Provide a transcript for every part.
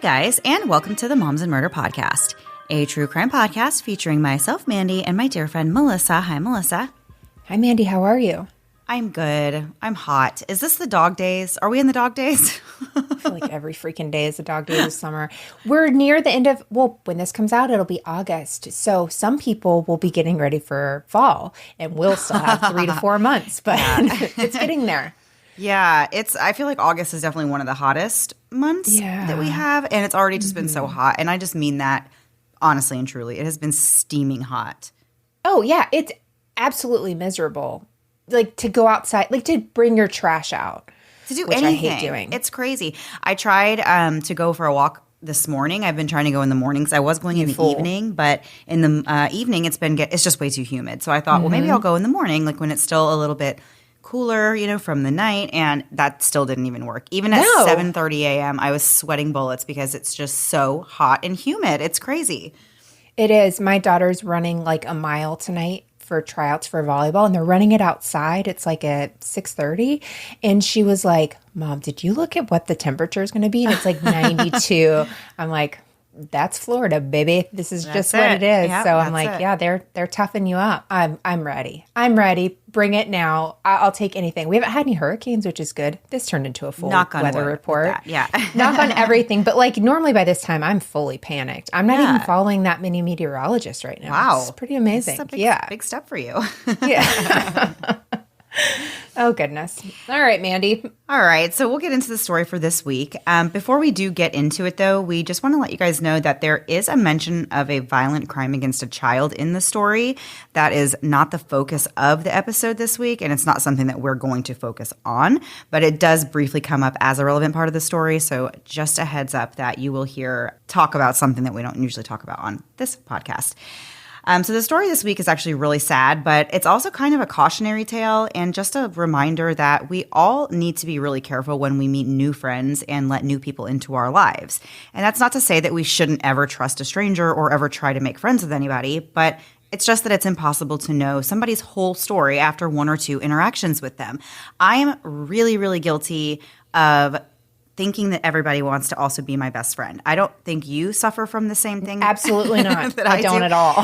guys, and welcome to the Moms and Murder Podcast, a true crime podcast featuring myself, Mandy, and my dear friend, Melissa. Hi, Melissa. Hi, Mandy. How are you? I'm good. I'm hot. Is this the dog days? Are we in the dog days? I feel like every freaking day is the dog day this summer. We're near the end of, well, when this comes out, it'll be August. So some people will be getting ready for fall, and we'll still have 3 to 4 months, but it's getting there. Yeah, I feel like August is definitely one of the hottest months that we have, and it's already just been so hot. And I just mean that honestly and truly. It has been steaming hot. Oh, yeah. It's absolutely miserable. Like to go outside, like to bring your trash out. To do which anything. I hate doing. It's crazy. I tried to go for a walk this morning. I've been trying to go in the mornings. I was going in the evening, but in the evening it's just way too humid. So I thought, well, maybe I'll go in the morning, like when it's still a little bit cooler, from the night, and that still didn't even work. Even at 7:30 a.m., I was sweating bullets because it's just so hot and humid. It's crazy. It is. My daughter's running like a mile tonight for tryouts for volleyball, and they're running it outside. It's like at 6:30, and she was like, "Mom, did you look at what the temperature is going to be?" And it's like 92. I'm like, that's Florida, baby. This is just what it is. Yep, so I'm like, yeah, they're toughing you up. I'm ready. I'm ready. Bring it now. I'll take anything. We haven't had any hurricanes, which is good. This turned into a full weather report. Yeah. Knock on everything. But like normally by this time, I'm fully panicked. I'm not even following that many meteorologists right now. Wow. It's pretty amazing. It's a big step for you. Yeah. Oh, goodness. All right, Mandy. All right. So we'll get into the story for this week. Before we do get into it, though, we just want to let you guys know that there is a mention of a violent crime against a child in the story. That is not the focus of the episode this week, and it's not something that we're going to focus on, but it does briefly come up as a relevant part of the story. So just a heads up that you will hear talk about something that we don't usually talk about on this podcast. So the story this week is actually really sad, but it's also kind of a cautionary tale and just a reminder that we all need to be really careful when we meet new friends and let new people into our lives. And that's not to say that we shouldn't ever trust a stranger or ever try to make friends with anybody, but it's just that it's impossible to know somebody's whole story after 1 or 2 interactions with them. I am really, really guilty of thinking that everybody wants to also be my best friend. I don't think you suffer from the same thing. Absolutely not. I don't at all.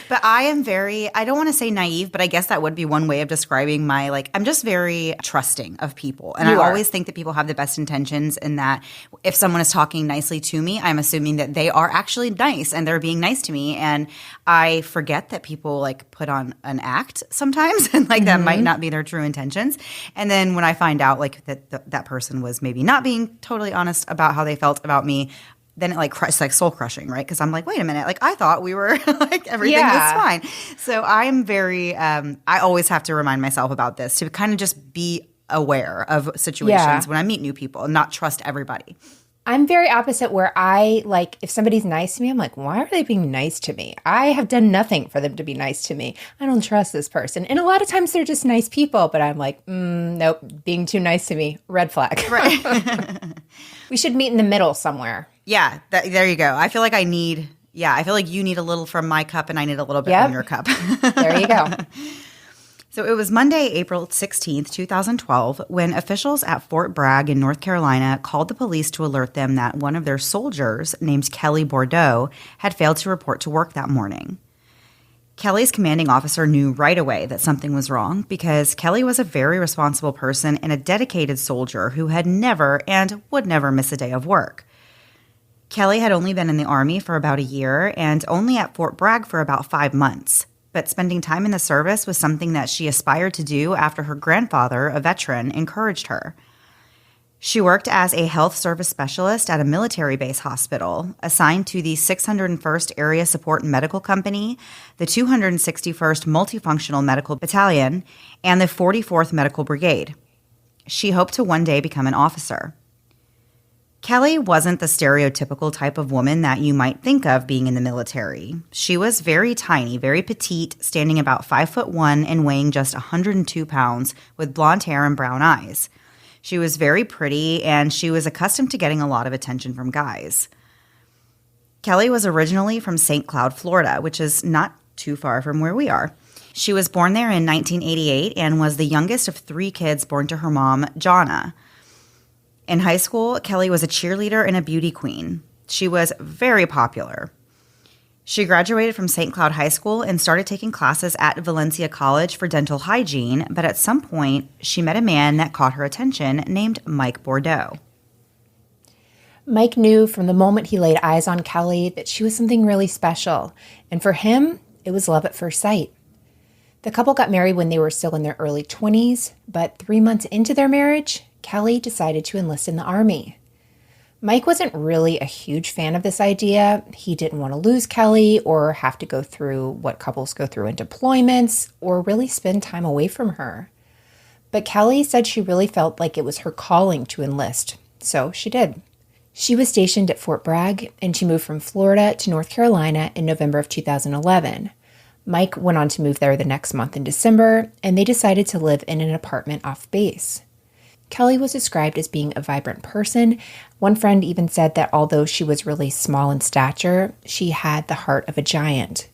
But I am I don't want to say naive, but I guess that would be one way of describing I'm just very trusting of people. And I always think that people have the best intentions, and that if someone is talking nicely to me, I'm assuming that they are actually nice and they're being nice to me. And I forget that people put on an act sometimes and that might not be their true intentions. And then when I find out that person was maybe not being totally honest about how they felt about me, then it's like soul crushing, right? Because I'm like, wait a minute, I thought we were everything was fine. So I am very, I always have to remind myself about this, to kind of just be aware of situations when I meet new people and not trust everybody. I'm very opposite, where if somebody's nice to me, I'm like, why are they being nice to me? I have done nothing for them to be nice to me. I don't trust this person. And a lot of times they're just nice people, but I'm like, nope, being too nice to me, red flag. Right. We should meet in the middle somewhere. Yeah, there you go. I feel like you need a little from my cup and I need a little bit from your cup. There you go. So it was Monday, April 16th, 2012, when officials at Fort Bragg in North Carolina called the police to alert them that one of their soldiers, named Kelli Bordeaux, had failed to report to work that morning. Kelli's commanding officer knew right away that something was wrong, because Kelli was a very responsible person and a dedicated soldier who had never and would never miss a day of work. Kelli had only been in the Army for about a year and only at Fort Bragg for about 5 months. But spending time in the service was something that she aspired to do after her grandfather, a veteran, encouraged her. She worked as a health service specialist at a military base hospital, assigned to the 601st Area Support Medical Company, the 261st Multifunctional Medical Battalion, and the 44th Medical Brigade. She hoped to one day become an officer. Kelli wasn't the stereotypical type of woman that you might think of being in the military. She was very tiny, very petite, standing about 5'1" and weighing just 102 pounds, with blonde hair and brown eyes. She was very pretty, and she was accustomed to getting a lot of attention from guys. Kelli was originally from St. Cloud, Florida, which is not too far from where we are. She was born there in 1988 and was the youngest of 3 kids born to her mom, Jonna. In high school, Kelli was a cheerleader and a beauty queen. She was very popular. She graduated from St. Cloud High School and started taking classes at Valencia College for dental hygiene, but at some point, she met a man that caught her attention named Mike Bordeaux. Mike knew from the moment he laid eyes on Kelli that she was something really special, and for him, it was love at first sight. The couple got married when they were still in their early 20s, but 3 months into their marriage, Kelli decided to enlist in the Army. Mike wasn't really a huge fan of this idea. He didn't want to lose Kelli or have to go through what couples go through in deployments or really spend time away from her. But Kelli said she really felt like it was her calling to enlist, so she did. She was stationed at Fort Bragg, and she moved from Florida to North Carolina in November of 2011. Mike went on to move there the next month in December, and they decided to live in an apartment off base. Kelli was described as being a vibrant person. One friend even said that although she was really small in stature, she had the heart of a giant.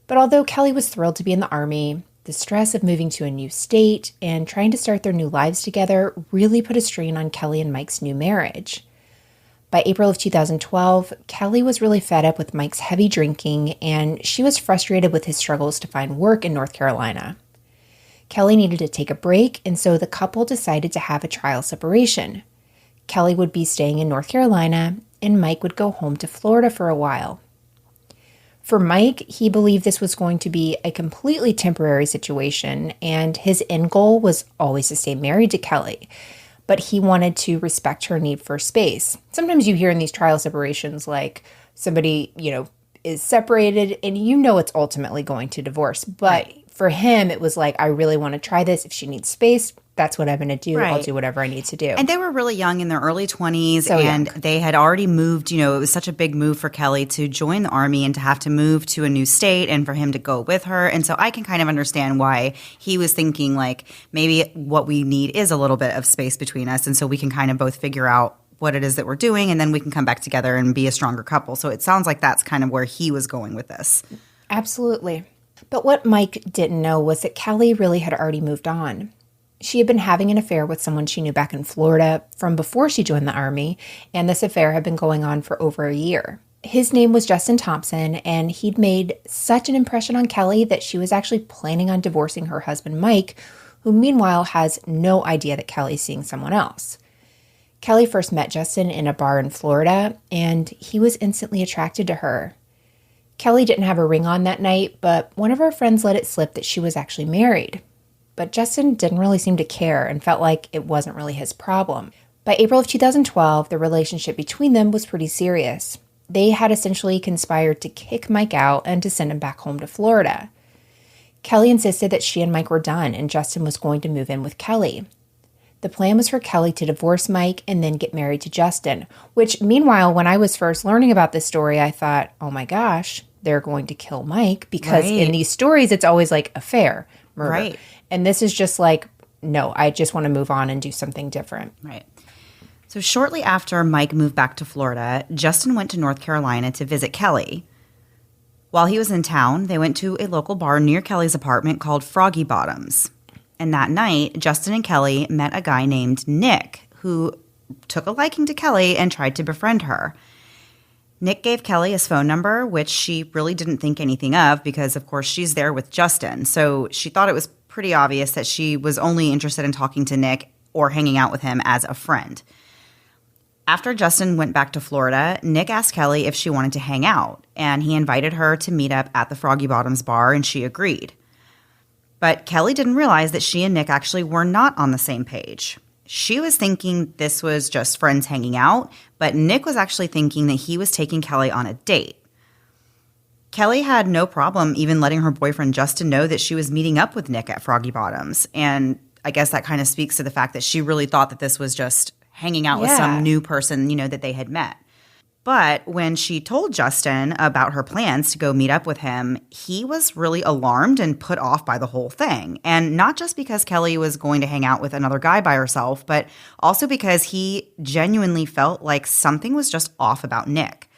But although Kelli was thrilled to be in the Army, the stress of moving to a new state and trying to start their new lives together really put a strain on Kelli and Mike's new marriage. By April of 2012, Kelli was really fed up with Mike's heavy drinking, and she was frustrated with his struggles to find work in North Carolina. Kelli needed to take a break, and so the couple decided to have a trial separation. Kelli would be staying in North Carolina, and Mike would go home to Florida for a while. For Mike, he believed this was going to be a completely temporary situation, and his end goal was always to stay married to Kelli, but he wanted to respect her need for space. Sometimes you hear in these trial separations like somebody, is separated and it's ultimately going to divorce, but right. For him, it was like, I really want to try this. If she needs space, that's what I'm going to do. Right. I'll do whatever I need to do. And they were really young in their early 20s, and they had already moved. It was such a big move for Kelli to join the Army and to have to move to a new state and for him to go with her. And so I can kind of understand why he was thinking like maybe what we need is a little bit of space between us. And so we can kind of both figure out what it is that we're doing, and then we can come back together and be a stronger couple. So it sounds like that's kind of where he was going with this. Absolutely. But what Mike didn't know was that Kelli really had already moved on. She had been having an affair with someone she knew back in Florida from before she joined the Army, and this affair had been going on for over a year. His name was Justin Thompson, and he'd made such an impression on Kelli that she was actually planning on divorcing her husband, Mike, who meanwhile has no idea that Kelly's seeing someone else. Kelli first met Justin in a bar in Florida, and he was instantly attracted to her. Kelli didn't have a ring on that night, but one of her friends let it slip that she was actually married. But Justin didn't really seem to care and felt like it wasn't really his problem. By April of 2012, the relationship between them was pretty serious. They had essentially conspired to kick Mike out and to send him back home to Florida. Kelli insisted that she and Mike were done and Justin was going to move in with Kelli. The plan was for Kelli to divorce Mike and then get married to Justin, which meanwhile, when I was first learning about this story, I thought, oh my gosh, they're going to kill Mike because in these stories, it's always like affair, murder. Right. And this is just like, no, I just want to move on and do something different. Right. So shortly after Mike moved back to Florida, Justin went to North Carolina to visit Kelli. While he was in town, they went to a local bar near Kelli's apartment called Froggy Bottoms. And that night, Justin and Kelli met a guy named Nick, who took a liking to Kelli and tried to befriend her. Nick gave Kelli his phone number, which she really didn't think anything of because, of course, she's there with Justin. So she thought it was pretty obvious that she was only interested in talking to Nick or hanging out with him as a friend. After Justin went back to Florida, Nick asked Kelli if she wanted to hang out, and he invited her to meet up at the Froggy Bottoms bar, and she agreed. But Kelli didn't realize that she and Nick actually were not on the same page. She was thinking this was just friends hanging out, but Nick was actually thinking that he was taking Kelli on a date. Kelli had no problem even letting her boyfriend Justin know that she was meeting up with Nick at Froggy Bottoms, and I guess that kind of speaks to the fact that she really thought that this was just hanging out with some new person, that they had met. But when she told Justin about her plans to go meet up with him, he was really alarmed and put off by the whole thing. And not just because Kelli was going to hang out with another guy by herself, but also because he genuinely felt like something was just off about Nick.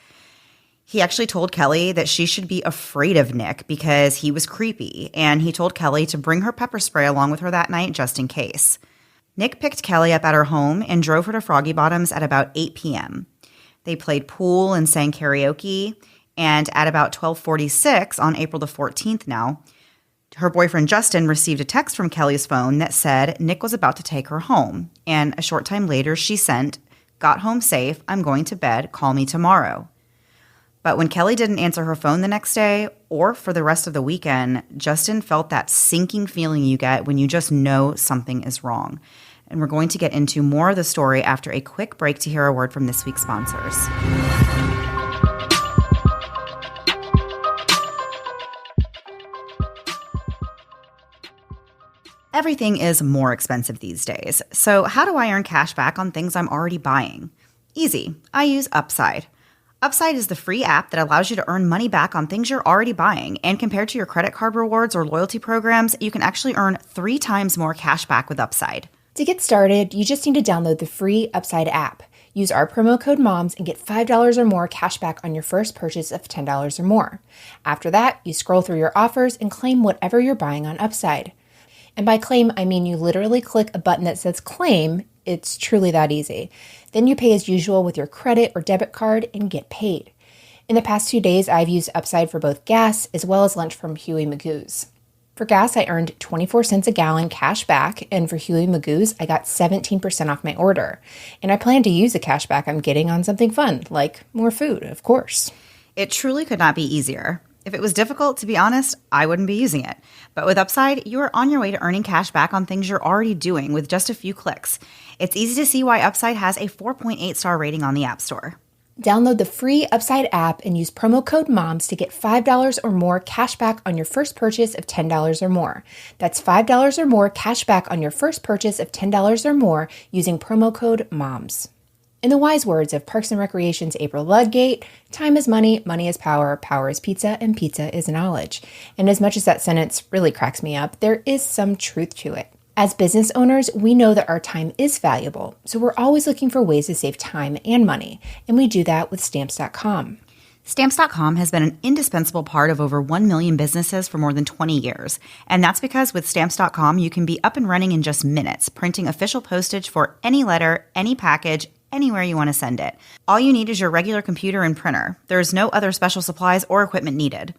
He actually told Kelli that she should be afraid of Nick because he was creepy, and he told Kelli to bring her pepper spray along with her that night just in case. Nick picked Kelli up at her home and drove her to Froggy Bottoms at about 8 p.m. They played pool and sang karaoke, and at about 12:46 on April the 14th now, her boyfriend Justin received a text from Kelli's phone that said Nick was about to take her home, and a short time later she sent, "Got home safe, I'm going to bed, call me tomorrow." But when Kelli didn't answer her phone the next day or for the rest of the weekend, Justin felt that sinking feeling you get when you just know something is wrong. And we're going to get into more of the story after a quick break to hear a word from this week's sponsors. Everything is more expensive these days. So how do I earn cash back on things I'm already buying? Easy. I use Upside. Upside is the free app that allows you to earn money back on things you're already buying. And compared to your credit card rewards or loyalty programs, you can actually earn 3 times more cash back with Upside. To get started, you just need to download the free Upside app. Use our promo code MOMS and get $5 or more cash back on your first purchase of $10 or more. After that, you scroll through your offers and claim whatever you're buying on Upside. And by claim, I mean you literally click a button that says claim. It's truly that easy. Then you pay as usual with your credit or debit card and get paid. In the past 2 days, I've used Upside for both gas as well as lunch from Huey Magoo's. For gas, I earned 24 cents a gallon cash back, and for Huey Magoo's, I got 17% off my order. And I plan to use the cash back I'm getting on something fun, like more food, of course. It truly could not be easier. If it was difficult, to be honest, I wouldn't be using it. But with Upside, you are on your way to earning cash back on things you're already doing with just a few clicks. It's easy to see why Upside has a 4.8-star rating on the App Store. Download the free Upside app and use promo code MOMS to get $5 or more cash back on your first purchase of $10 or more. That's $5 or more cash back on your first purchase of $10 or more using promo code MOMS. In the wise words of Parks and Recreation's April Ludgate, time is money, money is power, power is pizza, and pizza is knowledge. And as much as that sentence really cracks me up, there is some truth to it. As business owners, we know that our time is valuable, so we're always looking for ways to save time and money, and we do that with Stamps.com. Stamps.com has been an indispensable part of over 1 million businesses for more than 20 years. And that's because with Stamps.com, you can be up and running in just minutes, printing official postage for any letter, any package, anywhere you want to send it. All you need is your regular computer and printer. There's no other special supplies or equipment needed.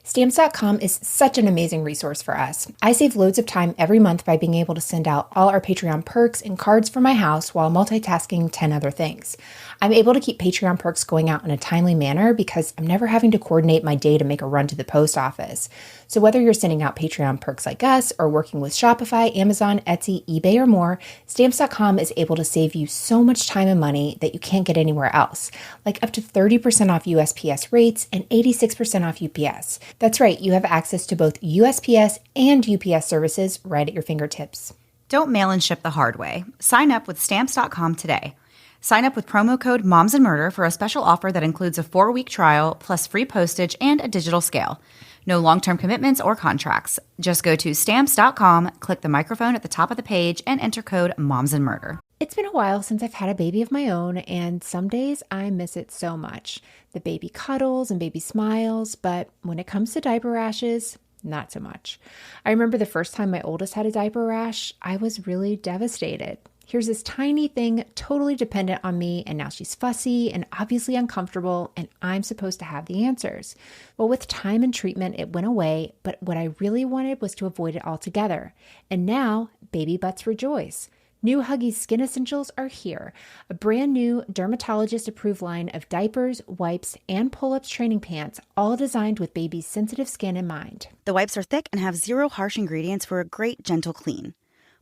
Stamps.com is such an amazing resource for us. I save loads of time every month by being able to send out all our Patreon perks and cards from my house while multitasking 10 other things. I'm able to keep Patreon perks going out in a timely manner because I'm never having to coordinate my day to make a run to the post office. So whether you're sending out Patreon perks like us or working with Shopify, Amazon, Etsy, eBay, or more, Stamps.com is able to save you so much time and money that you can't get anywhere else, like up to 30% off USPS rates and 86% off UPS. That's right, you have access to both USPS and UPS services right at your fingertips. Don't mail and ship the hard way. Sign up with Stamps.com today. Sign up with promo code MOMSANDMURDER for a special offer that includes a 4-week trial plus free postage and a digital scale. No long-term commitments or contracts. Just go to Stamps.com, click the microphone at the top of the page, and enter code MOMSANDMURDER. It's been a while since I've had a baby of my own, and some days I miss it so much. The baby cuddles and baby smiles, but when it comes to diaper rashes, not so much. I remember the first time my oldest had a diaper rash, I was really devastated. Here's this tiny thing totally dependent on me, and now she's fussy and obviously uncomfortable, and I'm supposed to have the answers. Well, with time and treatment, it went away, but what I really wanted was to avoid it altogether. And now, baby butts rejoice. New Huggies Skin Essentials are here, a brand new dermatologist-approved line of diapers, wipes, and pull-ups training pants, all designed with baby's sensitive skin in mind. The wipes are thick and have 0 harsh ingredients for a great, gentle clean.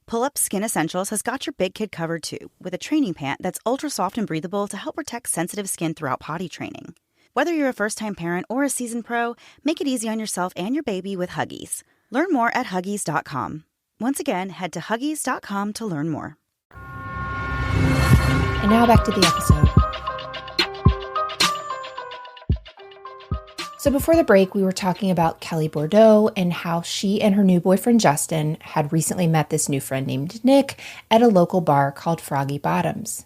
Pull-Up Skin Essentials has got your big kid covered too, with a training pant that's ultra soft and breathable to help protect sensitive skin throughout potty training. Whether you're a first-time parent or a seasoned pro, make it easy on yourself and your baby with Huggies. Learn more at Huggies.com. Once again, head to Huggies.com to learn more. And now back to the episode. So before the break, we were talking about Kelli Bordeaux and how she and her new boyfriend Justin had recently met this new friend named Nick at a local bar called Froggy Bottoms.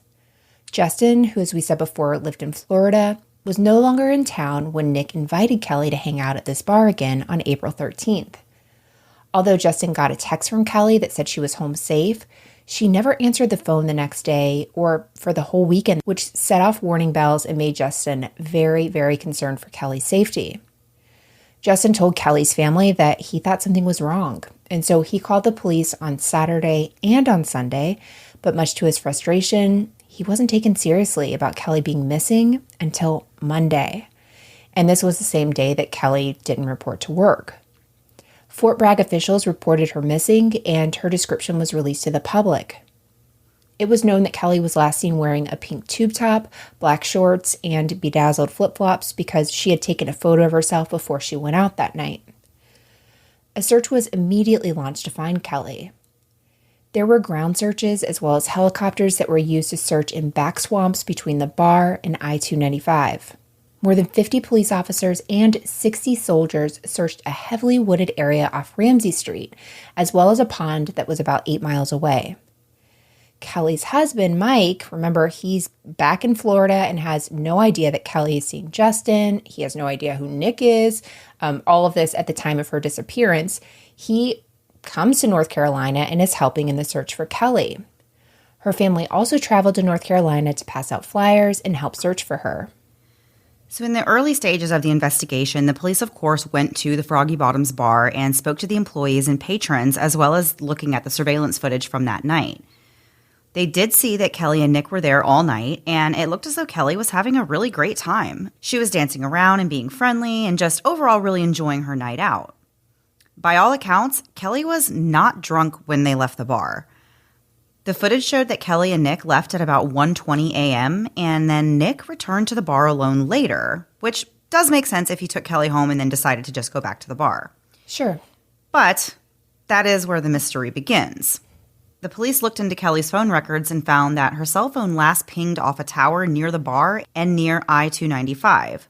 Justin, who, as we said before, lived in Florida, was no longer in town when Nick invited Kelli to hang out at this bar again on April 13th. Although Justin got a text from Kelli that said she was home safe, She never answered the phone the next day or for the whole weekend, which set off warning bells and made Justin very, very concerned for Kelli's safety. Justin told Kelli's family that he thought something was wrong, and so he called the police on Saturday and on Sunday, but much to his frustration, he wasn't taken seriously about Kelli being missing until Monday. And this was the same day that Kelli didn't report to work. Fort Bragg officials reported her missing, and her description was released to the public. It was known that Kelli was last seen wearing a pink tube top, black shorts, and bedazzled flip-flops because she had taken a photo of herself before she went out that night. A search was immediately launched to find Kelli. There were ground searches as well as helicopters that were used to search in back swamps between the bar and I-295. More than 50 police officers and 60 soldiers searched a heavily wooded area off Ramsey Street, as well as a pond that was about 8 miles away. Kelli's husband, Mike, remember, he's back in Florida and has no idea that Kelli is seeing Justin. He has no idea who Nick is. All of this at the time of her disappearance. He comes to North Carolina and is helping in the search for Kelli. Her family also traveled to North Carolina to pass out flyers and help search for her. So in the early stages of the investigation, the police, of course, went to the Froggy Bottoms bar and spoke to the employees and patrons, as well as looking at the surveillance footage from that night. They did see that Kelli and Nick were there all night, and it looked as though Kelli was having a really great time. She was dancing around and being friendly and just overall really enjoying her night out. By all accounts, Kelli was not drunk when they left the bar. The footage showed that Kelli and Nick left at about 1:20 a.m., and then Nick returned to the bar alone later, which does make sense if he took Kelli home and then decided to just go back to the bar. Sure. But that is where the mystery begins. The police looked into Kelli's phone records and found that her cell phone last pinged off a tower near the bar and near I-295.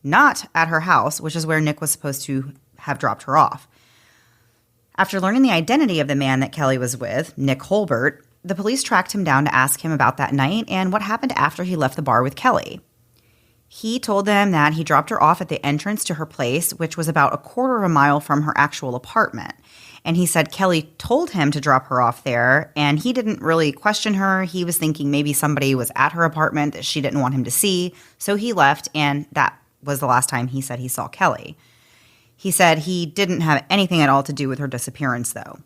Not at her house, which is where Nick was supposed to have dropped her off. After learning the identity of the man that Kelli was with, Nick Holbert, the police tracked him down to ask him about that night and what happened after he left the bar with Kelli. He told them that he dropped her off at the entrance to her place, which was about a quarter of a mile from her actual apartment. And he said Kelli told him to drop her off there, and he didn't really question her. He was thinking maybe somebody was at her apartment that she didn't want him to see, so he left, and that was the last time he said he saw Kelli. He said he didn't have anything at all to do with her disappearance, though.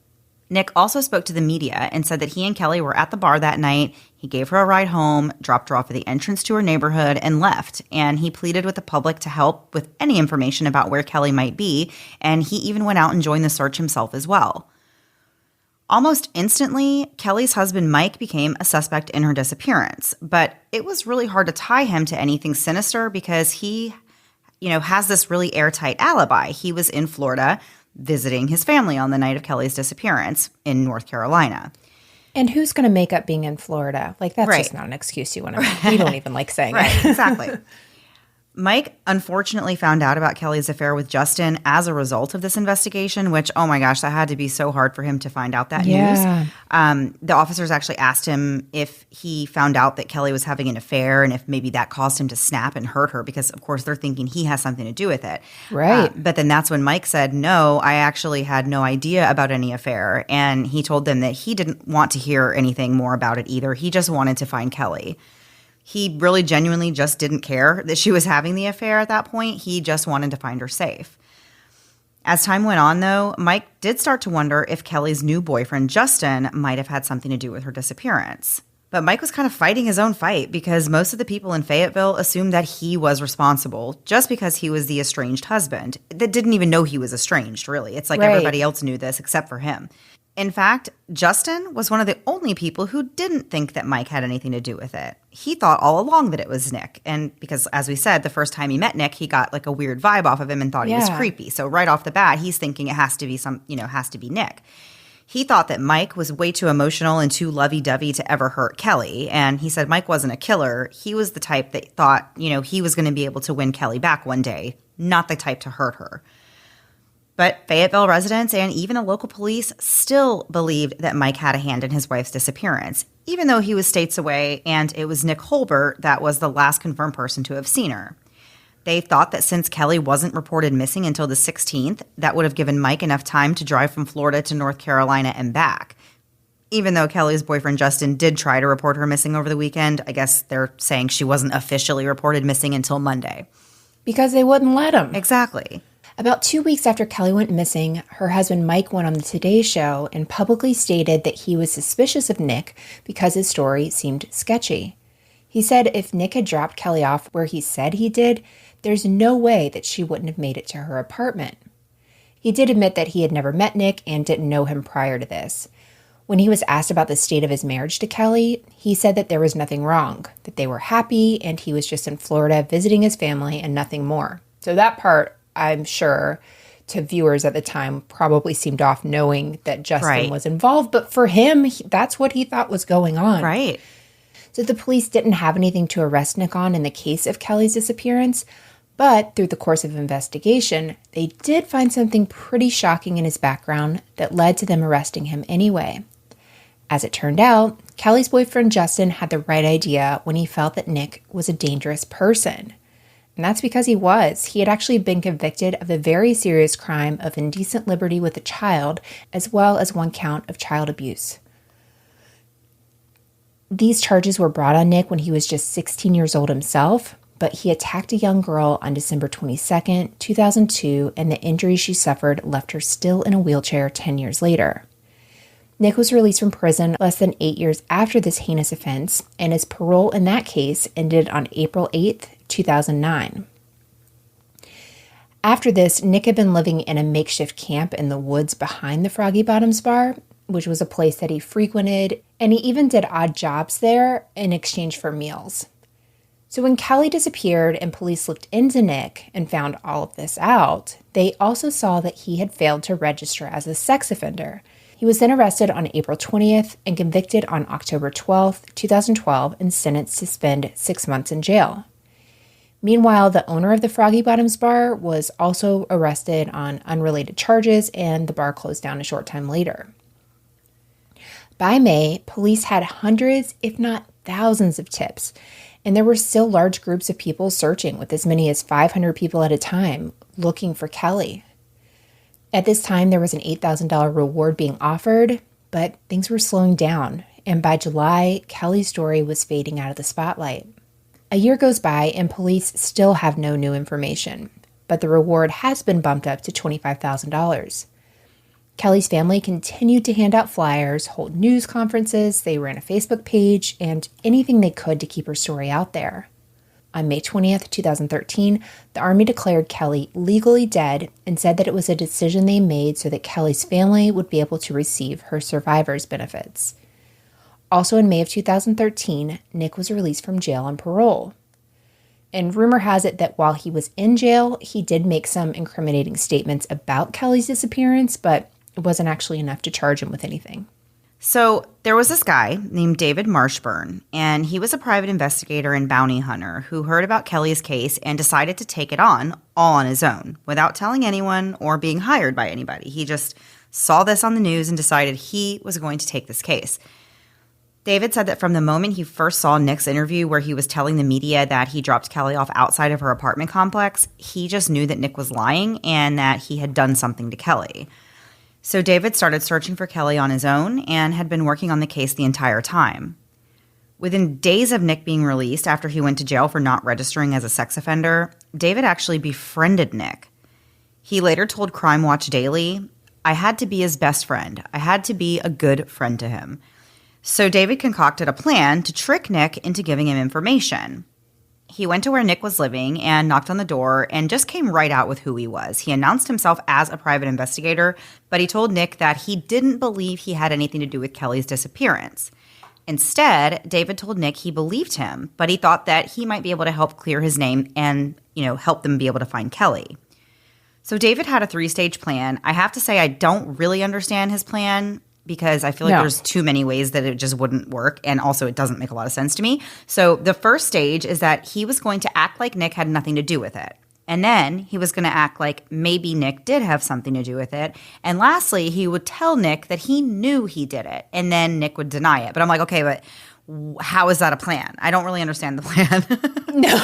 Nick also spoke to the media and said that he and Kelli were at the bar that night. He gave her a ride home, dropped her off at the entrance to her neighborhood, and left. And he pleaded with the public to help with any information about where Kelli might be, and he even went out and joined the search himself as well. Almost instantly, Kelli's husband Mike became a suspect in her disappearance, but it was really hard to tie him to anything sinister because he has this really airtight alibi. He was in Florida visiting his family on the night of Kelli's disappearance in North Carolina. And who's going to make up being in Florida? Like, that's Right. just not an excuse you want to make. You don't even like saying Right, it. exactly. Mike unfortunately found out about Kelli's affair with Justin as a result of this investigation, which, oh my gosh, that had to be so hard for him to find out that Yeah. news. The officers actually asked him if he found out that Kelli was having an affair and if maybe that caused him to snap and hurt her because, of course, they're thinking he has something to do with it. Right. But then that's when Mike said, no, I actually had no idea about any affair. And he told them that he didn't want to hear anything more about it either. He just wanted to find Kelli. He really genuinely just didn't care that she was having the affair at that point. He just wanted to find her safe. As time went on, though, Mike did start to wonder if Kelli's new boyfriend, Justin, might have had something to do with her disappearance. But Mike was kind of fighting his own fight because most of the people in Fayetteville assumed that he was responsible just because he was the estranged husband that didn't even know he was estranged, really. It's like Right. everybody else knew this except for him. In fact, Justin was one of the only people who didn't think that Mike had anything to do with it. He thought all along that it was Nick. And because, as we said, the first time he met Nick, he got like a weird vibe off of him and thought he was Yeah. creepy. So right off the bat, he's thinking it has to be Nick. He thought that Mike was way too emotional and too lovey-dovey to ever hurt Kelli. And he said Mike wasn't a killer. He was the type that thought, he was going to be able to win Kelli back one day, not the type to hurt her. But Fayetteville residents and even the local police still believed that Mike had a hand in his wife's disappearance, even though he was states away and it was Nick Holbert that was the last confirmed person to have seen her. They thought that since Kelli wasn't reported missing until the 16th, that would have given Mike enough time to drive from Florida to North Carolina and back. Even though Kelly's boyfriend Justin did try to report her missing over the weekend, I guess they're saying she wasn't officially reported missing until Monday. Because they wouldn't let him. Exactly. About 2 weeks after Kelli went missing, her husband Mike went on the Today Show and publicly stated that he was suspicious of Nick because his story seemed sketchy. He said if Nick had dropped Kelli off where he said he did, there's no way that she wouldn't have made it to her apartment. He did admit that he had never met Nick and didn't know him prior to this. When he was asked about the state of his marriage to Kelli, he said that there was nothing wrong, that they were happy and he was just in Florida visiting his family and nothing more. So that part, I'm sure, to viewers at the time probably seemed off knowing that Justin was involved. But for him, that's what he thought was going on. Right. So the police didn't have anything to arrest Nick on in the case of Kelli's disappearance. But through the course of investigation, they did find something pretty shocking in his background that led to them arresting him anyway. As it turned out, Kelli's boyfriend Justin had the right idea when he felt that Nick was a dangerous person. And that's because he was. He had actually been convicted of the very serious crime of indecent liberty with a child, as well as one count of child abuse. These charges were brought on Nick when he was just 16 years old himself, but he attacked a young girl on December 22nd, 2002, and the injuries she suffered left her still in a wheelchair 10 years later. Nick was released from prison less than 8 years after this heinous offense, and his parole in that case ended on April 8th, 2009. After this, Nick had been living in a makeshift camp in the woods behind the Froggy Bottoms bar, which was a place that he frequented, and he even did odd jobs there in exchange for meals. So when Kelli disappeared and police looked into Nick and found all of this out, they also saw that he had failed to register as a sex offender. He was then arrested on April 20th and convicted on October 12th, 2012, and sentenced to spend 6 months in jail. Meanwhile, the owner of the Froggy Bottoms bar was also arrested on unrelated charges, and the bar closed down a short time later. By May, police had hundreds, if not thousands, of tips, and there were still large groups of people searching, with as many as 500 people at a time looking for Kelli. At this time, there was an $8,000 reward being offered, but things were slowing down, and by July, Kelli's story was fading out of the spotlight. A year goes by, and police still have no new information, but the reward has been bumped up to $25,000. Kelli's family continued to hand out flyers, hold news conferences, they ran a Facebook page, and anything they could to keep her story out there. On May 20th, 2013, the Army declared Kelli legally dead and said that it was a decision they made so that Kelli's family would be able to receive her survivor's benefits. Also in May of 2013, Nick was released from jail on parole. And rumor has it that while he was in jail, he did make some incriminating statements about Kelli's disappearance, but it wasn't actually enough to charge him with anything. So there was this guy named David Marshburn, and he was a private investigator and bounty hunter who heard about Kelli's case and decided to take it on all on his own without telling anyone or being hired by anybody. He just saw this on the news and decided he was going to take this case. David said that from the moment he first saw Nick's interview where he was telling the media that he dropped Kelli off outside of her apartment complex, he just knew that Nick was lying and that he had done something to Kelli. So David started searching for Kelli on his own and had been working on the case the entire time. Within days of Nick being released after he went to jail for not registering as a sex offender, David actually befriended Nick. He later told Crime Watch Daily, "I had to be his best friend. I had to be a good friend to him." So David concocted a plan to trick Nick into giving him information. He went to where Nick was living and knocked on the door and just came right out with who he was. He announced himself as a private investigator, but he told Nick that he didn't believe he had anything to do with Kelli's disappearance. Instead, David told Nick he believed him, but he thought that he might be able to help clear his name and, help them be able to find Kelli. So David had a 3-stage plan. I have to say I don't really understand his plan, because I feel like there's too many ways that it just wouldn't work, and also it doesn't make a lot of sense to me. So the first stage is that he was going to act like Nick had nothing to do with it. And then he was going to act like maybe Nick did have something to do with it. And lastly, he would tell Nick that he knew he did it, and then Nick would deny it. But I'm like, okay, but how is that a plan? I don't really understand the plan. No.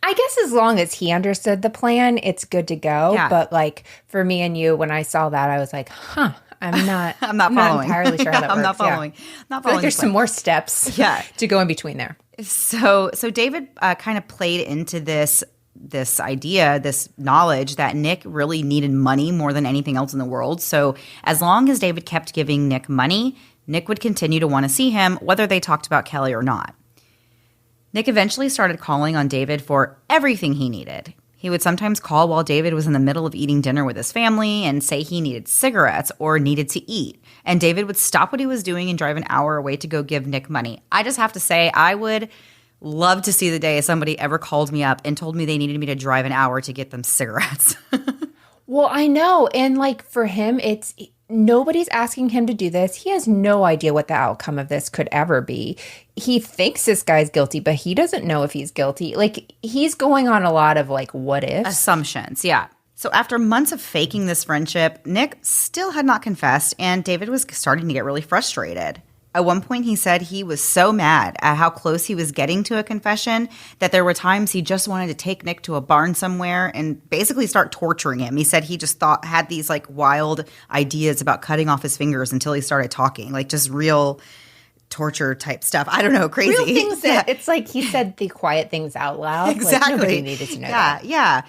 I guess as long as he understood the plan, it's good to go. Yeah. But like for me and you, when I saw that, I was like, huh, I'm not I'm not following. entirely sure how that works. I'm not following. Yeah. Not I feel following. like there's some more steps to go in between there. So David kind of played into this idea, this knowledge that Nick really needed money more than anything else in the world. So as long as David kept giving Nick money, Nick would continue to want to see him, whether they talked about Kelli or not. Nick eventually started calling on David for everything he needed. He would sometimes call while David was in the middle of eating dinner with his family and say he needed cigarettes or needed to eat. And David would stop what he was doing and drive an hour away to go give Nick money. I just have to say, I would love to see the day somebody ever called me up and told me they needed me to drive an hour to get them cigarettes. Well, I know. And like for him, it's nobody's asking him to do this. He has no idea what the outcome of this could ever be. He thinks this guy's guilty, but he doesn't know if he's guilty. Like he's going on a lot of like what ifs. Assumptions, yeah. So after months of faking this friendship, Nick still had not confessed, and David was starting to get really frustrated. At one point, he said he was so mad at how close he was getting to a confession that there were times he just wanted to take Nick to a barn somewhere and basically start torturing him. He said he just had these like wild ideas about cutting off his fingers until he started talking, like just real torture type stuff. I don't know, crazy. Real things that it's like he said the quiet things out loud. Exactly. Like nobody needed to know that. Yeah.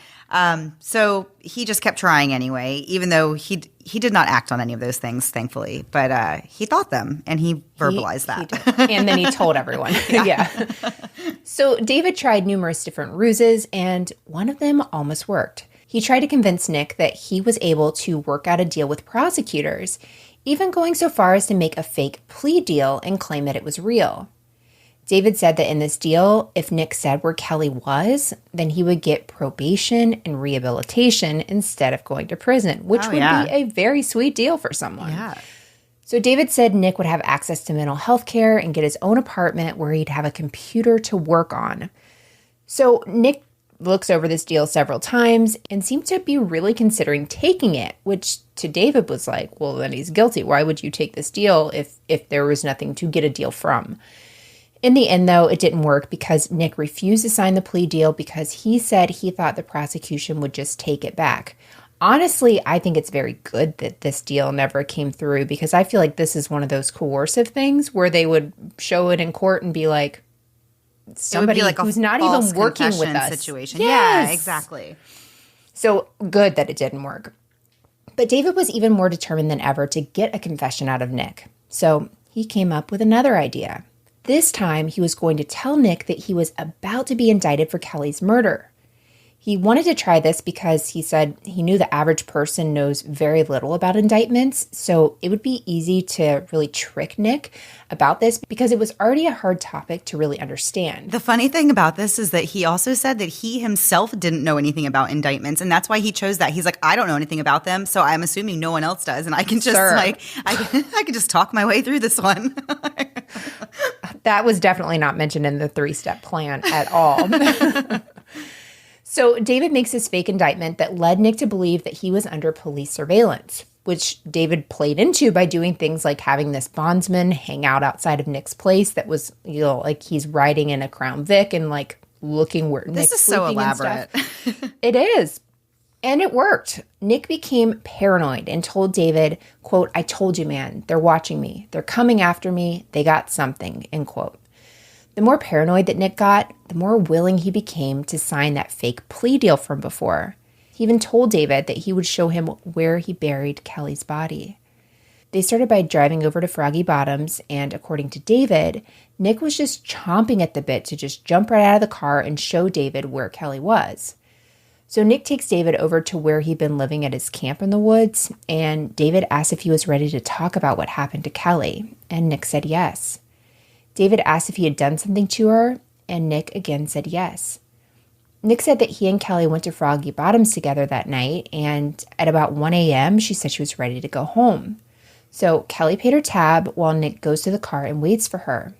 So he just kept trying anyway, even though he did not act on any of those things, thankfully. But he thought them, and he verbalized that. He did. And then he told everyone. Yeah. So David tried numerous different ruses, and one of them almost worked. He tried to convince Nick that he was able to work out a deal with prosecutors, even going so far as to make a fake plea deal and claim that it was real. David said that in this deal, if Nick said where Kelli was, then he would get probation and rehabilitation instead of going to prison, which would be a very sweet deal for someone. Yeah. So David said Nick would have access to mental health care and get his own apartment where he'd have a computer to work on. So Nick looks over this deal several times and seemed to be really considering taking it, which to David was like, well, then he's guilty. Why would you take this deal if there was nothing to get a deal from? In the end, though, it didn't work because Nick refused to sign the plea deal because he said he thought the prosecution would just take it back. Honestly, I think it's very good that this deal never came through because I feel like this is one of those coercive things where they would show it in court and be like, somebody like who's not even working with us. Situation. Yes. Yeah, exactly. So good that it didn't work. But David was even more determined than ever to get a confession out of Nick. So he came up with another idea. This time, he was going to tell Nick that he was about to be indicted for Kelli's murder. He wanted to try this because he said he knew the average person knows very little about indictments, so it would be easy to really trick Nick about this because it was already a hard topic to really understand. The funny thing about this is that he also said that he himself didn't know anything about indictments, and that's why he chose that. He's like, I don't know anything about them, so I'm assuming no one else does, and I can just I can just talk my way through this one. That was definitely not mentioned in the 3-step plan at all. So David makes this fake indictment that led Nick to believe that he was under police surveillance, which David played into by doing things like having this bondsman hang out outside of Nick's place that was, like he's riding in a Crown Vic and like looking where Nick's sleeping and stuff. This is so elaborate. It is. And it worked. Nick became paranoid and told David, quote, I told you, man, they're watching me. They're coming after me. They got something, end quote. The more paranoid that Nick got, the more willing he became to sign that fake plea deal from before. He even told David that he would show him where he buried Kelli's body. They started by driving over to Froggy Bottoms, and according to David, Nick was just chomping at the bit to just jump right out of the car and show David where Kelli was. So Nick takes David over to where he'd been living at his camp in the woods, and David asked if he was ready to talk about what happened to Kelli, and Nick said yes. David asked if he had done something to her, and Nick again said yes. Nick said that he and Kelli went to Froggy Bottoms together that night, and at about 1 a.m., she said she was ready to go home. So Kelli paid her tab while Nick goes to the car and waits for her.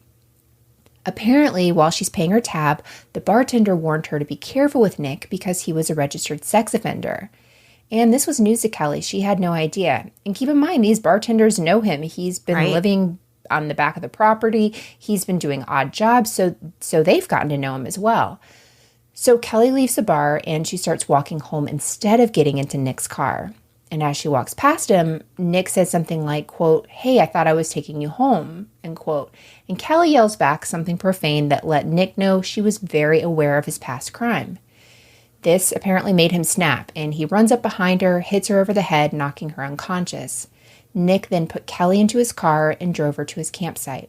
Apparently, while she's paying her tab, the bartender warned her to be careful with Nick because he was a registered sex offender. And this was news to Kelli. She had no idea. And keep in mind, these bartenders know him. He's been living on the back of the property. He's been doing odd jobs, so they've gotten to know him as well. So Kelli leaves the bar and she starts walking home instead of getting into Nick's car. And as she walks past him, Nick says something like, quote, "Hey, I thought I was taking you home," end quote. And Kelli yells back something profane that let Nick know she was very aware of his past crime. This apparently made him snap, and he runs up behind her, hits her over the head, knocking her unconscious. Nick then put Kelli into his car and drove her to his campsite.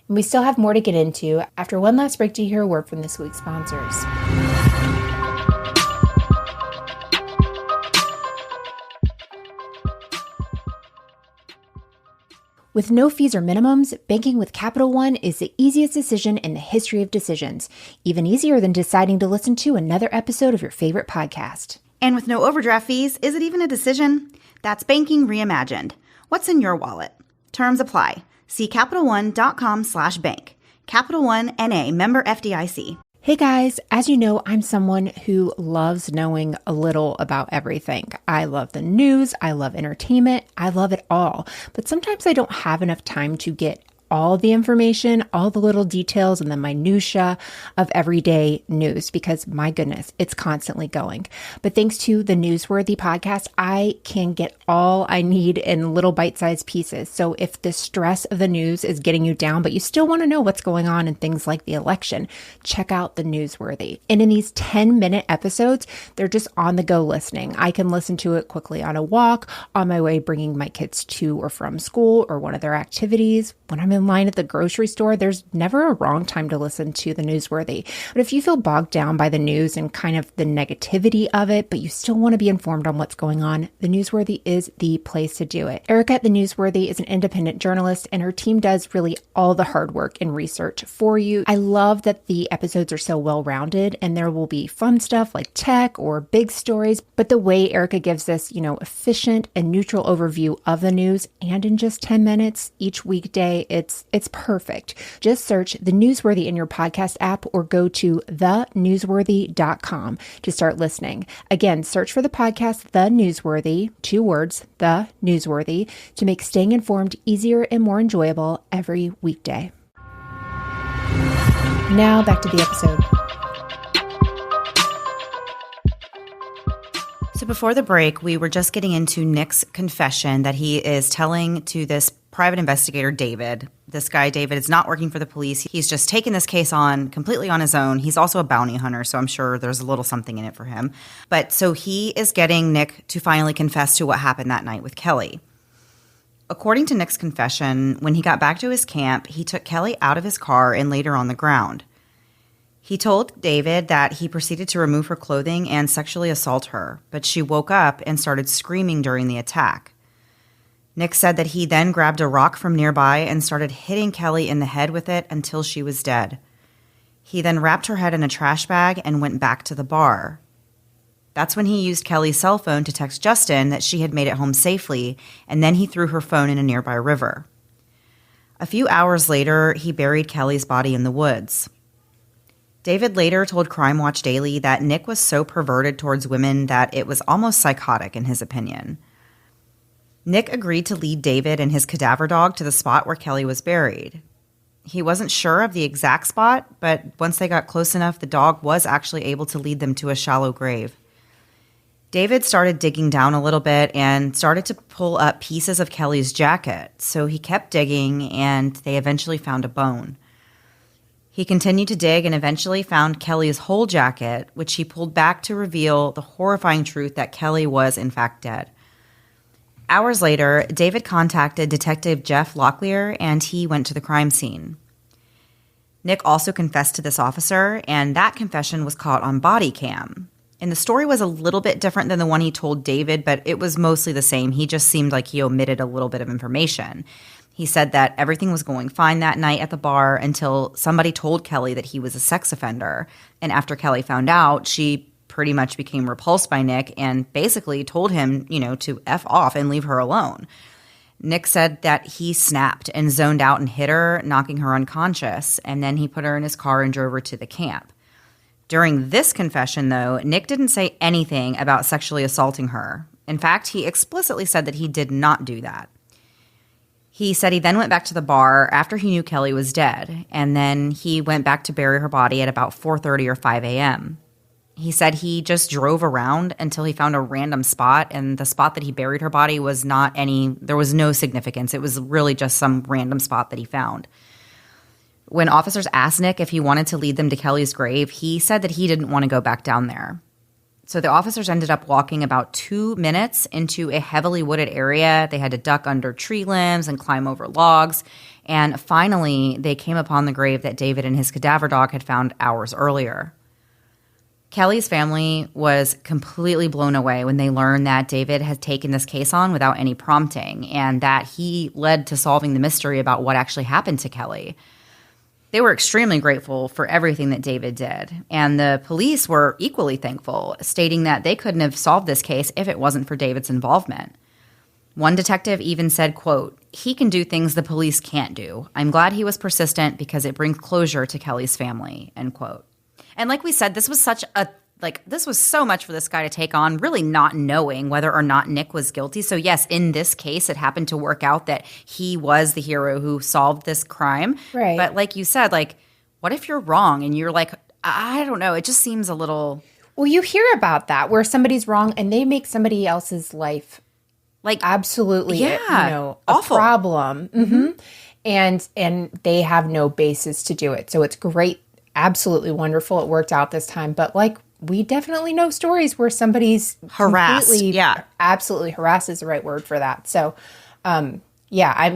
And we still have more to get into after one last break to hear a word from this week's sponsors. With no fees or minimums, banking with Capital One is the easiest decision in the history of decisions, even easier than deciding to listen to another episode of your favorite podcast. And with no overdraft fees, is it even a decision? That's banking reimagined. What's in your wallet? Terms apply. See CapitalOne.com/bank. Capital One NA, member FDIC. Hey guys, as you know, I'm someone who loves knowing a little about everything. I love the news, I love entertainment, I love it all. But sometimes I don't have enough time to get all the information, all the little details and the minutia of everyday news because my goodness, it's constantly going. But thanks to the Newsworthy podcast, I can get all I need in little bite-sized pieces. So if the stress of the news is getting you down, but you still want to know what's going on in things like the election, check out the Newsworthy. And in these 10-minute episodes, they're just on the go listening. I can listen to it quickly on a walk, on my way bringing my kids to or from school or one of their activities. When I'm in line at the grocery store, there's never a wrong time to listen to the Newsworthy. But if you feel bogged down by the news and kind of the negativity of it, but you still want to be informed on what's going on, the Newsworthy is the place to do it. Erica at the Newsworthy is an independent journalist, and her team does really all the hard work and research for you. I love that the episodes are so well-rounded, and there will be fun stuff like tech or big stories, but the way Erica gives this, efficient and neutral overview of the news, and in just 10 minutes each weekday, it's perfect. Just search The Newsworthy in your podcast app or go to thenewsworthy.com to start listening. Again, search for the podcast The Newsworthy, 2 words, The Newsworthy, to make staying informed easier and more enjoyable every weekday. Now back to the episode. So before the break, we were just getting into Nick's confession that he is telling to this private investigator, David. This guy, David, is not working for the police. He's just taken this case on completely on his own. He's also a bounty hunter, so I'm sure there's a little something in it for him. But so he is getting Nick to finally confess to what happened that night with Kelli. According to Nick's confession, when he got back to his camp, he took Kelli out of his car and laid her on the ground. He told David that he proceeded to remove her clothing and sexually assault her, but she woke up and started screaming during the attack. Nick said that he then grabbed a rock from nearby and started hitting Kelli in the head with it until she was dead. He then wrapped her head in a trash bag and went back to the bar. That's when he used Kelli's cell phone to text Justin that she had made it home safely, and then he threw her phone in a nearby river. A few hours later, he buried Kelli's body in the woods. David later told Crime Watch Daily that Nick was so perverted towards women that it was almost psychotic in his opinion. Nick agreed to lead David and his cadaver dog to the spot where Kelli was buried. He wasn't sure of the exact spot, but once they got close enough, the dog was actually able to lead them to a shallow grave. David started digging down a little bit and started to pull up pieces of Kelli's jacket, so he kept digging and they eventually found a bone. He continued to dig and eventually found Kelli's whole jacket, which he pulled back to reveal the horrifying truth that Kelli was in fact dead. Hours later, David contacted Detective Jeff Locklear and he went to the crime scene. Nick also confessed to this officer, and that confession was caught on body cam. And the story was a little bit different than the one he told David, but it was mostly the same. He just seemed like he omitted a little bit of information. He said that everything was going fine that night at the bar until somebody told Kelli that he was a sex offender. And after Kelli found out, she pretty much became repulsed by Nick and basically told him, to F off and leave her alone. Nick said that he snapped and zoned out and hit her, knocking her unconscious, and then he put her in his car and drove her to the camp. During this confession, though, Nick didn't say anything about sexually assaulting her. In fact, he explicitly said that he did not do that. He said he then went back to the bar after he knew Kelli was dead, and then he went back to bury her body at about 4:30 or 5 a.m. He said he just drove around until he found a random spot, and the spot that he buried her body was there was no significance. It was really just some random spot that he found. When officers asked Nick if he wanted to lead them to Kelli's grave, he said that he didn't want to go back down there. So the officers ended up walking about 2 minutes into a heavily wooded area. They had to duck under tree limbs and climb over logs. And finally, they came upon the grave that David and his cadaver dog had found hours earlier. Kelli's family was completely blown away when they learned that David had taken this case on without any prompting and that he led to solving the mystery about what actually happened to Kelli. They were extremely grateful for everything that David did, and the police were equally thankful, stating that they couldn't have solved this case if it wasn't for David's involvement. One detective even said, quote, "He can do things the police can't do. I'm glad he was persistent because it brings closure to Kelli's family," end quote. And like we said, this was so much for this guy to take on, really not knowing whether or not Nick was guilty. So yes, in this case, it happened to work out that he was the hero who solved this crime. Right. But like you said, like, what if you're wrong and you're like, I don't know, it just seems a little... Well, you hear about that where somebody's wrong and they make somebody else's life like absolutely, a awful problem. Mm-hmm. And they have no basis to do it. So it's great. Absolutely wonderful. It worked out this time. But like, we definitely know stories where somebody's harassed. Absolutely harassed is the right word for that. So, I'm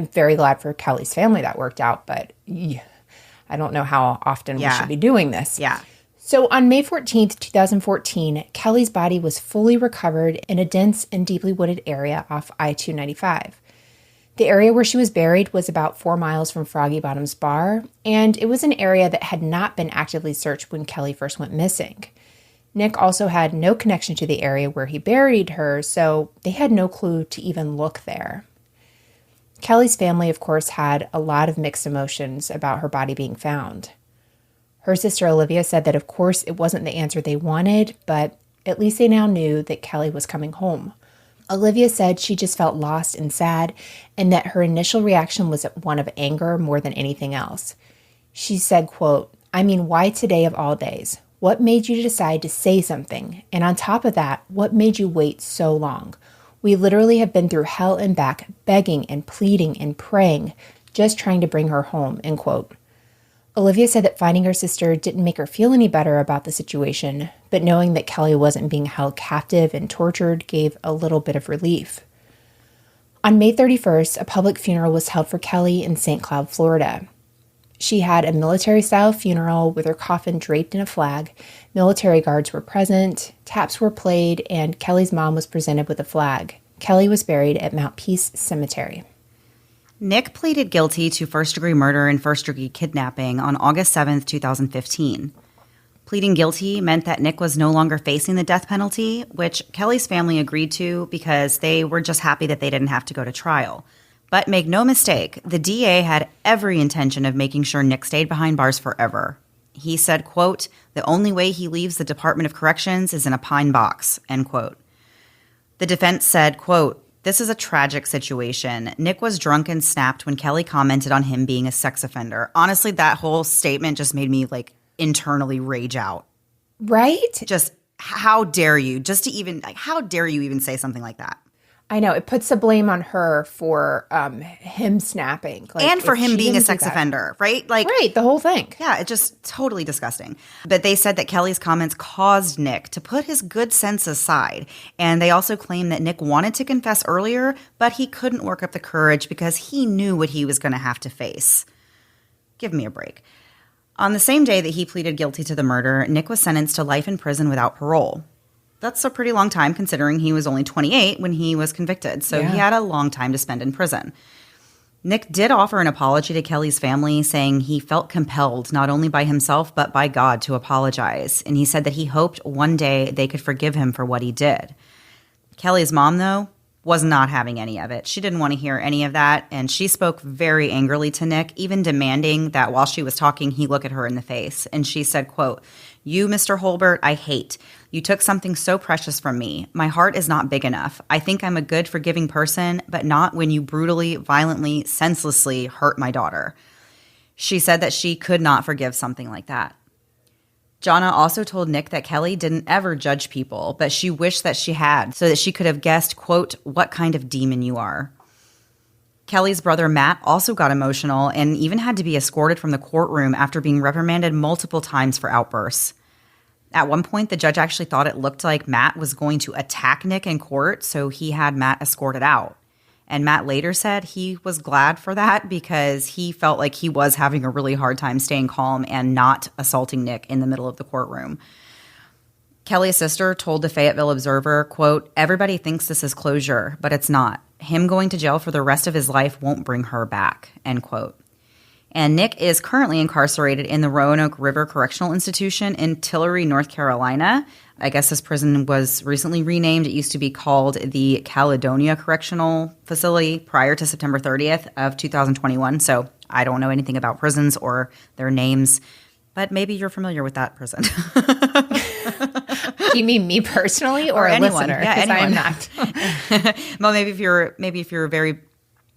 very glad for Kelli's family that worked out. But I don't know how often we should be doing this. Yeah. So on May 14th, 2014, Kelli's body was fully recovered in a dense and deeply wooded area off I-295. The area where she was buried was about 4 miles from Froggy Bottom's bar, and it was an area that had not been actively searched when Kelli first went missing. Nick also had no connection to the area where he buried her, so they had no clue to even look there. Kelli's family, of course, had a lot of mixed emotions about her body being found. Her sister Olivia said that, of course, it wasn't the answer they wanted, but at least they now knew that Kelli was coming home. Olivia said she just felt lost and sad, and that her initial reaction was one of anger more than anything else. She said, quote, "I mean, why today of all days? What made you decide to say something? And on top of that, what made you wait so long? We literally have been through hell and back, begging and pleading and praying, just trying to bring her home," end quote. Olivia said that finding her sister didn't make her feel any better about the situation, but knowing that Kelli wasn't being held captive and tortured gave a little bit of relief. On May 31st, a public funeral was held for Kelli in St. Cloud, Florida. She had a military-style funeral with her coffin draped in a flag. Military guards were present, taps were played, and Kelli's mom was presented with a flag. Kelli was buried at Mount Peace Cemetery. Nick pleaded guilty to first-degree murder and first-degree kidnapping on August 7th, 2015. Pleading guilty meant that Nick was no longer facing the death penalty, which Kelli's family agreed to because they were just happy that they didn't have to go to trial. But make no mistake, the DA had every intention of making sure Nick stayed behind bars forever. He said, quote, "The only way he leaves the Department of Corrections is in a pine box," end quote. The defense said, quote, "This is a tragic situation. Nick was drunk and snapped when Kelli commented on him being a sex offender." Honestly, that whole statement just made me like internally rage out. Right? Just how dare you? How dare you even say something like that? I know. It puts the blame on her for him snapping. Like, and for him being a sex offender, right? Right, the whole thing. Yeah, it's just totally disgusting. But they said that Kelli's comments caused Nick to put his good sense aside. And they also claimed that Nick wanted to confess earlier, but he couldn't work up the courage because he knew what he was going to have to face. Give me a break. On the same day that he pleaded guilty to the murder, Nick was sentenced to life in prison without parole. That's a pretty long time considering he was only 28 when he was convicted, so he had a long time to spend in prison. Nick did offer an apology to Kelli's family, saying he felt compelled not only by himself but by God to apologize, and he said that he hoped one day they could forgive him for what he did. Kelli's mom, though, was not having any of it. She didn't want to hear any of that, and she spoke very angrily to Nick, even demanding that while she was talking, he look at her in the face. And she said, quote, "You, Mr. Holbert, I hate. You took something so precious from me. My heart is not big enough. I think I'm a good, forgiving person, but not when you brutally, violently, senselessly hurt my daughter." She said that she could not forgive something like that. Jonna also told Nick that Kelli didn't ever judge people, but she wished that she had so that she could have guessed, quote, what kind of demon you are. Kelli's brother Matt also got emotional and even had to be escorted from the courtroom after being reprimanded multiple times for outbursts. At one point, the judge actually thought it looked like Matt was going to attack Nick in court, so he had Matt escorted out. And Matt later said he was glad for that because he felt like he was having a really hard time staying calm and not assaulting Nick in the middle of the courtroom. Kelli's sister told the Fayetteville Observer, quote, everybody thinks this is closure, but it's not. Him going to jail for the rest of his life won't bring her back, end quote. And Nick is currently incarcerated in the Roanoke River Correctional Institution in Tillery, North Carolina. I guess this prison was recently renamed. It used to be called the Caledonia Correctional Facility prior to September 30th of 2021. So I don't know anything about prisons or their names, but maybe you're familiar with that prison. Do you mean me personally or a anyone? listener? Yeah, anyone. I am not. Well, maybe if you're very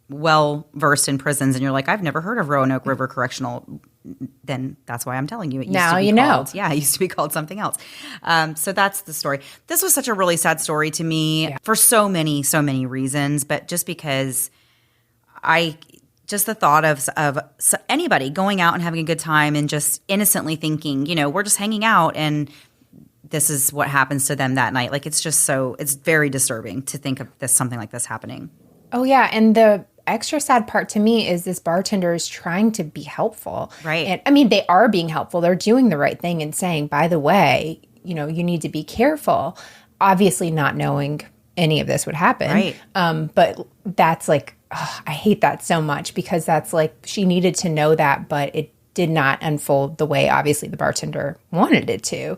well versed in prisons and you're like, I've never heard of Roanoke River Correctional, then that's why I'm telling you. It used now to be you called, know. Yeah, it used to be called something else. So that's the story. This was such a really sad story to me for so many reasons, but just because just the thought of anybody going out and having a good time and just innocently thinking, we're just hanging out and this is what happens to them that night. Like, it's very disturbing to think of something like this happening. Oh, yeah. And the extra sad part to me is this bartender is trying to be helpful. Right. And I mean, they are being helpful. They're doing the right thing and saying, by the way, you need to be careful. Obviously not knowing any of this would happen. Right. But that's like, I hate that so much because that's like, she needed to know that, but it did not unfold the way obviously the bartender wanted it to.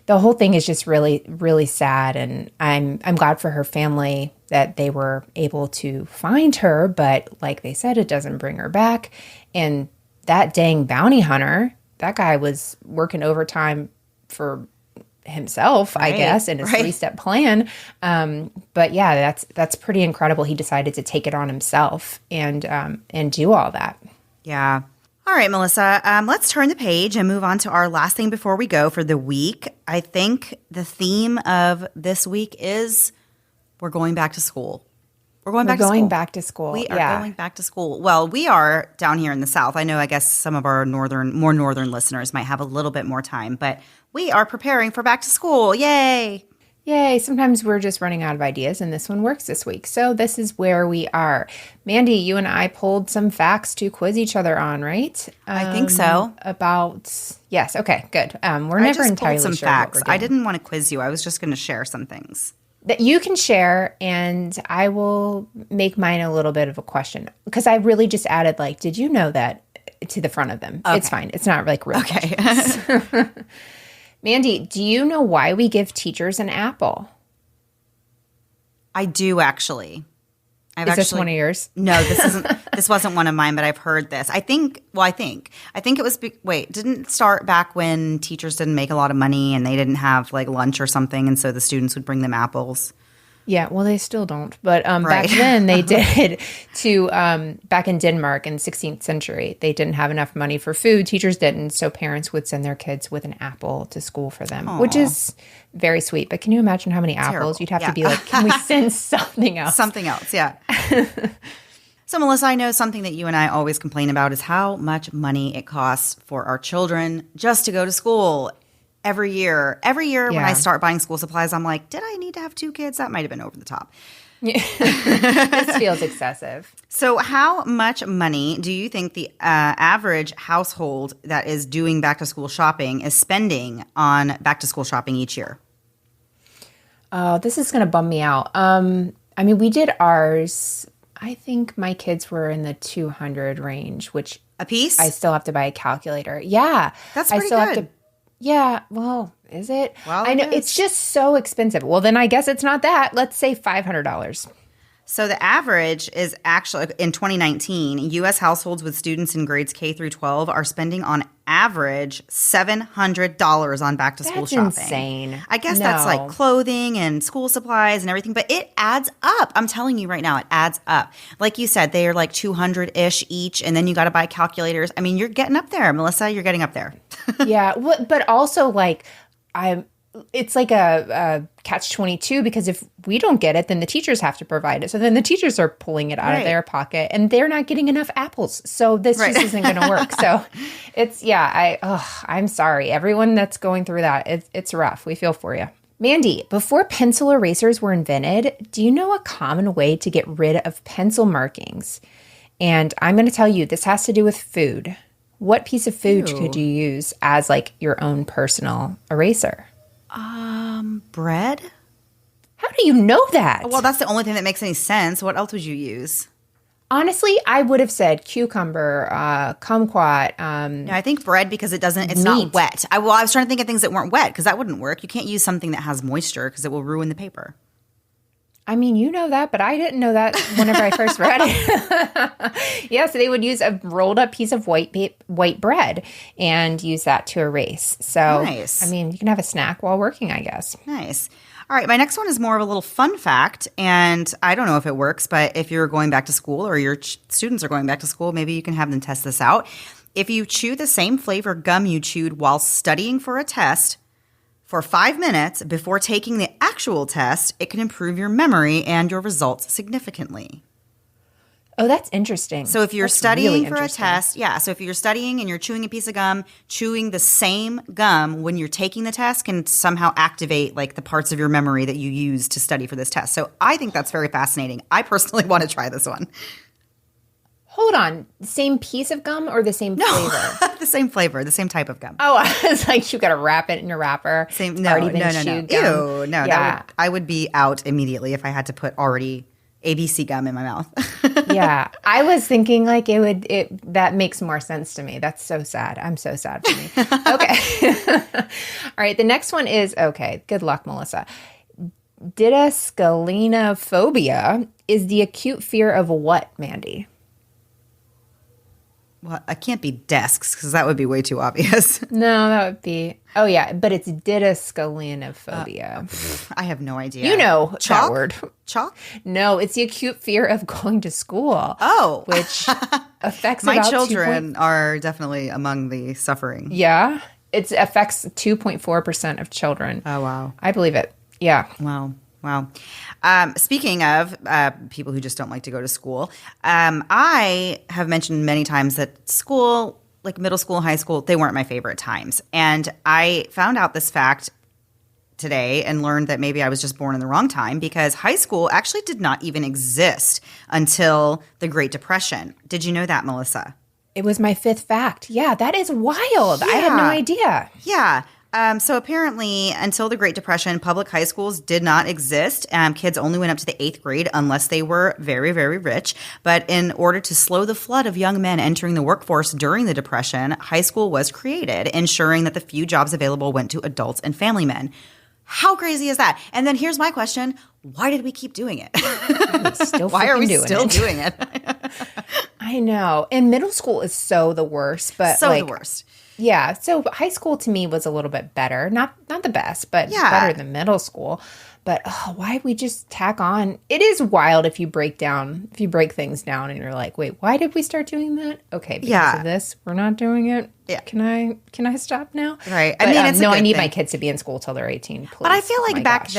The whole thing is just really, really sad. And I'm glad for her family that they were able to find her. But like they said, it doesn't bring her back. And that dang bounty hunter, that guy was working overtime for himself, I guess, in his 3-step plan. But yeah, that's pretty incredible. He decided to take it on himself and do all that. Yeah. All right, Melissa, let's turn the page and move on to our last thing before we go for the week. I think the theme of this week is we're going back to school. We're going back to school. We are going back to school. Well, we are down here in the South. I guess some of our more northern listeners might have a little bit more time, but we are preparing for back to school. Yay! Yay. Sometimes we're just running out of ideas, and this one works this week. So this is where we are. Mandy, you and I pulled some facts to quiz each other on, right? I think so. Yes. Okay, good. We're never entirely some sure facts. what we're doing. I didn't want to quiz you. I was just going to share some things. That you can share, and I will make mine a little bit of a question. Because I really just added, like, did you know that to the front of them? Okay. It's fine. It's not like real questions. Mandy, do you know why we give teachers an apple? I do, actually. Is this one of yours? No, this isn't. This wasn't one of mine, but I've heard this. I think it was. Didn't it start back when teachers didn't make a lot of money and they didn't have like lunch or something, and so the students would bring them apples. Yeah, well, they still don't. But back then they did back in Denmark in the 16th century, they didn't have enough money for food. Teachers didn't. So parents would send their kids with an apple to school for them, which is very sweet. But can you imagine how many apples you'd have to be like, can we send something else? Something else, yeah. So, Melissa, I know something that you and I always complain about is how much money it costs for our children just to go to school. Every year when I start buying school supplies, I'm like, did I need to have 2 kids? That might have been over the top. This feels excessive. So how much money do you think the average household that is doing back-to-school shopping is spending on back-to-school shopping each year? Oh, this is going to bum me out. I mean, we did ours. I think my kids were in the 200 range, which a piece? I still have to buy a calculator. Yeah. That's pretty good. Yeah, well, is it? Well, I know it's just so expensive. Well, then I guess it's not that. Let's say $500. So the average is actually, in 2019, U.S. households with students in grades K through 12 are spending on average $700 on back-to-school shopping. That's insane. I guess that's like clothing and school supplies and everything, but it adds up. I'm telling you right now, it adds up. Like you said, they are like 200-ish each, and then you got to buy calculators. I mean, you're getting up there, Melissa. You're getting up there. Yeah, but also like it's like a catch-22 because if we don't get it, then the teachers have to provide it. So then the teachers are pulling it out of their pocket and they're not getting enough apples. So this just isn't going to work. So it's, I'm sorry. Everyone that's going through that, it's rough. We feel for you. Mandy, before pencil erasers were invented, do you know a common way to get rid of pencil markings? And I'm going to tell you, this has to do with food. What piece of food could you use as like your own personal eraser? Bread? How do you know that? Well, that's the only thing that makes any sense. What else would you use? Honestly, I would have said cucumber, kumquat. No, I think bread because it's not wet. I was trying to think of things that weren't wet because that wouldn't work. You can't use something that has moisture because it will ruin the paper. I mean, you know that, but I didn't know that whenever I first read it. Yeah, so they would use a rolled up piece of white bread and use that to erase. So, nice. I mean, you can have a snack while working, I guess. Nice. All right, my next one is more of a little fun fact, and I don't know if it works, but if you're going back to school or your students are going back to school, maybe you can have them test this out. If you chew the same flavor gum you chewed while studying for a test for 5 minutes before taking the actual test, it can improve your memory and your results significantly. Oh, that's interesting. So if you're studying for a test, so if you're studying and you're chewing a piece of gum, chewing the same gum when you're taking the test can somehow activate like the parts of your memory that you use to study for this test. So I think that's very fascinating. I personally want to try this one. Hold on. Same piece of gum or the same flavor? The same flavor, the same type of gum. Oh, I was like, you got to wrap it in your wrapper. No. Ew, no. Yeah. I would be out immediately if I had to put already ABC gum in my mouth. Yeah. I was thinking like that makes more sense to me. That's so sad. I'm so sad for me. Okay. All right. The next one is, okay, good luck, Melissa. Didascalenophobia is the acute fear of what, Mandy? Well, it can't be desks because that would be way too obvious. No, that would be. Oh, yeah. But it's didascalenophobia. I have no idea. You know that word. Chalk? No, it's the acute fear of going to school. Oh. Which affects my children are definitely among the suffering. Yeah. It affects 2.4% of children. Oh, wow. I believe it. Yeah. Wow. Speaking of people who just don't like to go to school, I have mentioned many times that school, like middle school, high school, they weren't my favorite times. And I found out this fact today and learned that maybe I was just born in the wrong time because high school actually did not even exist until the Great Depression. Did you know that, Melissa? It was my fifth fact. Yeah, that is wild. Yeah. I had no idea. Yeah. So apparently, until the Great Depression, public high schools did not exist. Kids only went up to the 8th grade unless they were very, very rich. But in order to slow the flood of young men entering the workforce during the Depression, high school was created, ensuring that the few jobs available went to adults and family men. How crazy is that? And then here's my question. Why did we keep doing it? Why are we still doing it? I know. And middle school is so the worst. But the worst. Yeah. So high school to me was a little bit better. Not the best, but better than middle school. But why we just tack on? It is wild if you break things down and you're like, wait, why did we start doing that? Okay, because of this, we're not doing it. Yeah. Can I stop now? Right. But, I need my kids to be in school till they're 18. Please. But I feel like back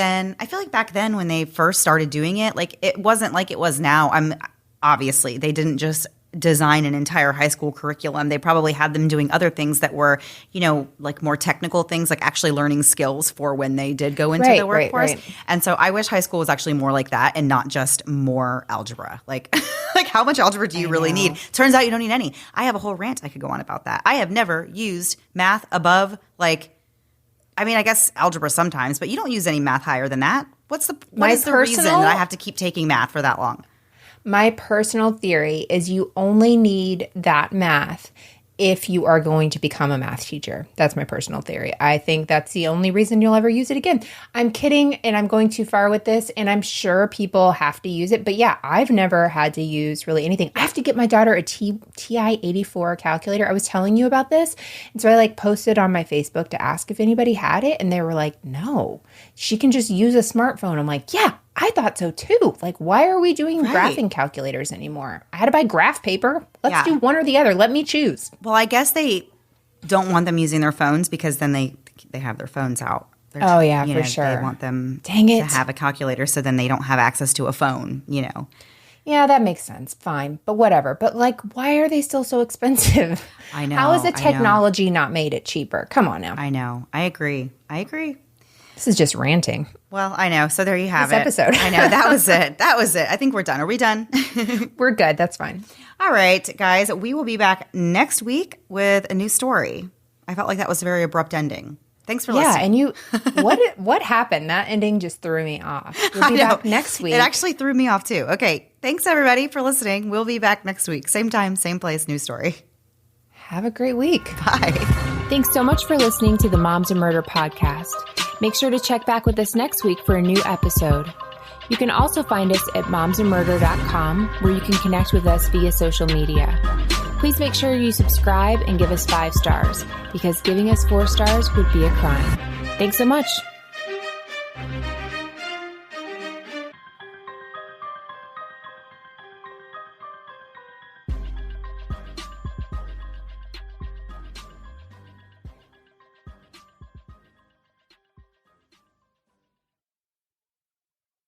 then when they first started doing it, like it wasn't like it was now. Obviously they didn't just design an entire high school curriculum. They probably had them doing other things that were, like more technical things, like actually learning skills for when they did go into the workforce. Right. And so I wish high school was actually more like that and not just more algebra. Like how much algebra do you really need? Turns out you don't need any. I have a whole rant I could go on about that. I have never used math above I guess algebra sometimes, but you don't use any math higher than that. What is the reason that I have to keep taking math for that long? My personal theory is you only need that math if you are going to become a math teacher. That's my personal theory. I think that's the only reason you'll ever use it again. I'm kidding, and I'm going too far with this, and I'm sure people have to use it. But yeah, I've never had to use really anything. I have to get my daughter a TI-84 calculator. I was telling you about this. And so I posted on my Facebook to ask if anybody had it, and they were like, no, she can just use a smartphone. I'm like, yeah, I thought so too. Why are we doing graphing calculators anymore? I had to buy graph paper. Let's do one or the other. Let me choose. Well, I guess they don't want them using their phones because then they have their phones out. Oh, yeah, for sure. They want them Dang it. to have a calculator so then they don't have access to a phone, Yeah, that makes sense. Fine. But whatever. But like, why are they still so expensive? I know. How has the technology not made it cheaper? Come on now. I know. I agree. This is just ranting. Well, I know. So there you have This it. episode. I know. That was it. I think we're done. Are we done? We're good. That's fine. All right, guys. We will be back next week with a new story. I felt like that was a very abrupt ending. Thanks for listening. Yeah, and what happened? That ending just threw me off. We'll be back next week. It actually threw me off too. Okay, thanks everybody for listening. We'll be back next week. Same time, same place, new story. Have a great week. Bye. Thanks so much for listening to the Moms and Murder podcast. Make sure to check back with us next week for a new episode. You can also find us at momsandmurder.com, where you can connect with us via social media. Please make sure you subscribe and give us 5 stars, because giving us 4 stars would be a crime. Thanks so much.